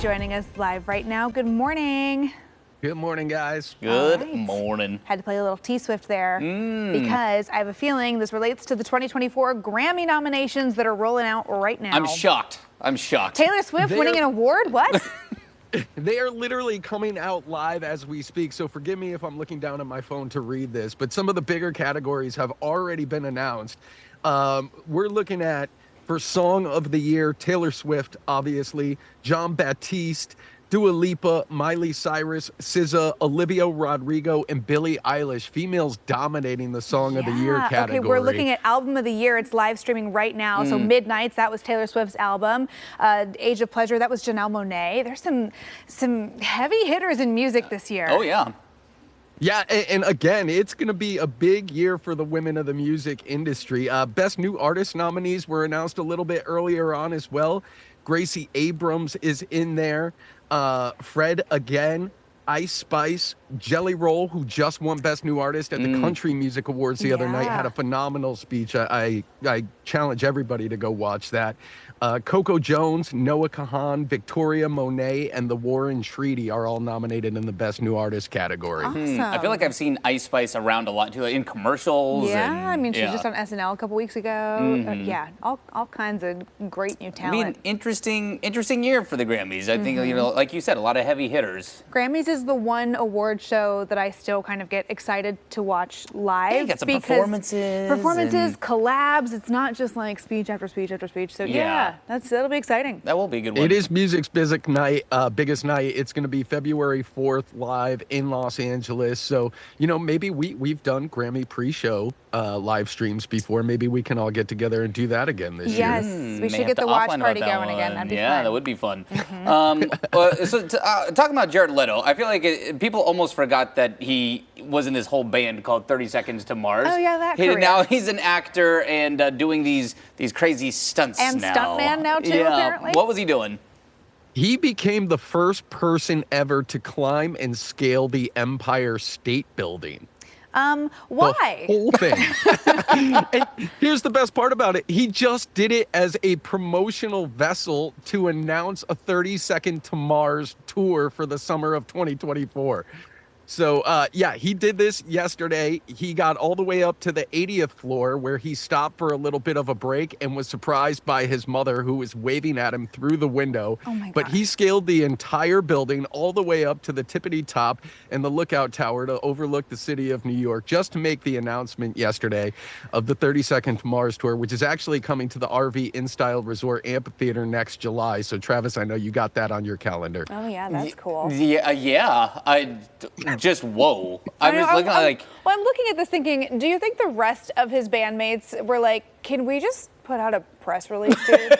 joining us live right now. Good morning. Good morning, guys. Good morning. Had to play a little T-Swift there because I have a feeling this relates to the 2024 Grammy nominations that are rolling out right now. I'm shocked. Taylor Swift winning an award? What? They are literally coming out live as we speak, so forgive me if I'm looking down at my phone to read this, but some of the bigger categories have already been announced. We're looking at, for Song of the Year, Taylor Swift, obviously, John Baptiste, Dua Lipa, Miley Cyrus, SZA, Olivia Rodrigo, and Billie Eilish. Females dominating the Song of the Year category. Okay, we're looking at Album of the Year. It's live streaming right now. So Midnights, that was Taylor Swift's album. Age of Pleasure, that was Janelle Monáe. There's some heavy hitters in music this year. Oh, yeah. Yeah, and again, it's going to be a big year for the women of the music industry. Best New Artist nominees were announced a little bit earlier on as well. Gracie Abrams is in there. Fred again, Ice Spice, Jelly Roll, who just won Best New Artist at the Country Music Awards the other night, had a phenomenal speech. I challenge everybody to go watch that. Coco Jones, Noah Kahan, Victoria Monet, and The Warren Treaty are all nominated in the Best New Artist category. Awesome. I feel like I've seen Ice Spice around a lot too, like in commercials. Yeah, and, I mean, she was just on SNL a couple weeks ago. Yeah, all kinds of great new talent. It'll be an interesting year for the Grammys. I think, you know, like you said, a lot of heavy hitters. Grammys is the one award show that I still kind of get excited to watch live. Yeah, you got some performances, collabs. It's not just like speech after speech after speech. So yeah, that'll be exciting. That will be a good one. It is music's biggest night. It's going to be February 4th live in Los Angeles. So, you know, maybe we've done Grammy pre-show live streams before. Maybe we can all get together and do that again this year. Yes, we should get the watch party going again. That'd be fun. That would be fun. Talking about Jared Leto, I feel like people almost forgot that he was in this whole band called 30 Seconds to Mars. Oh yeah, that career. Now he's an actor and doing these crazy stunts and now. stuntman now too, apparently. What was he doing? He became the first person ever to climb and scale the Empire State Building. Why? The whole thing. And here's the best part about it. He just did it as a promotional vessel to announce a 30 Second to Mars tour for the summer of 2024. So, yeah, he did this yesterday. He got all the way up to the 80th floor where he stopped for a little bit of a break and was surprised by his mother, who was waving at him through the window. Oh my gosh. But he scaled the entire building all the way up to the tippity top and the lookout tower to overlook the city of New York, just to make the announcement yesterday of the 30 Second to Mars tour, which is actually coming to the RV InStyle Resort Amphitheater next July. So, Travis, I know you got that on your calendar. Oh yeah, that's cool. Yeah. Just whoa. I'm looking at this thinking, do you think the rest of his bandmates were like, can we just put out a press release, dude?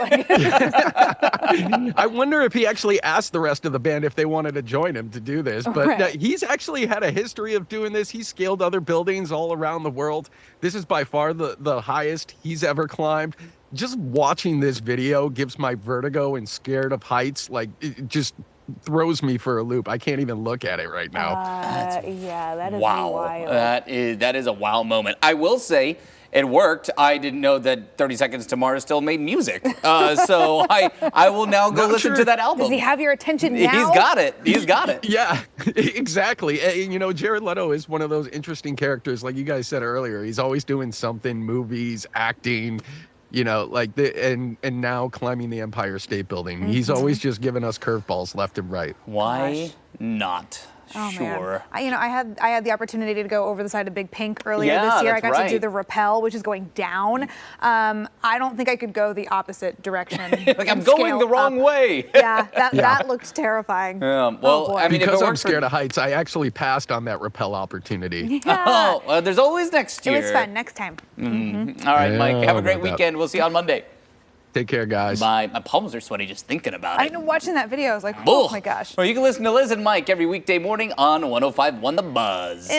I wonder if he actually asked the rest of the band if they wanted to join him to do this. But he's actually had a history of doing this. He's scaled other buildings all around the world. This is by far the highest he's ever climbed. Just watching this video gives my vertigo and scared of heights. Like, it just throws me for a loop. I can't even look at it right now. Yeah, that is wow. wild. That is a wow moment. I will say it worked. I didn't know that 30 Seconds to Mars still made music. So I will now go listen to that album. Does he have your attention now? He's got it. Yeah, exactly. You know, Jared Leto is one of those interesting characters. Like you guys said earlier, he's always doing something, movies, acting, you know, like and now climbing the Empire State Building. He's always just giving us curveballs left and right. Why not? Oh, sure. Man. I had the opportunity to go over the side of Big Pink earlier this year. I got to do the rappel, which is going down. I don't think I could go the opposite direction. Like I'm going the wrong way. Yeah, that looked terrifing. Well, I mean, because I'm scared of heights, I actually passed on that rappel opportunity. Yeah. Oh, well, there's always next year. It was fun. Next time. All right, Mike. Have a great weekend. We'll see you on Monday. Take care, guys. My palms are sweaty just thinking about it. I know, watching that video, I was like, oh my gosh. Well, you can listen to Liz and Mike every weekday morning on 105.1 The Buzz.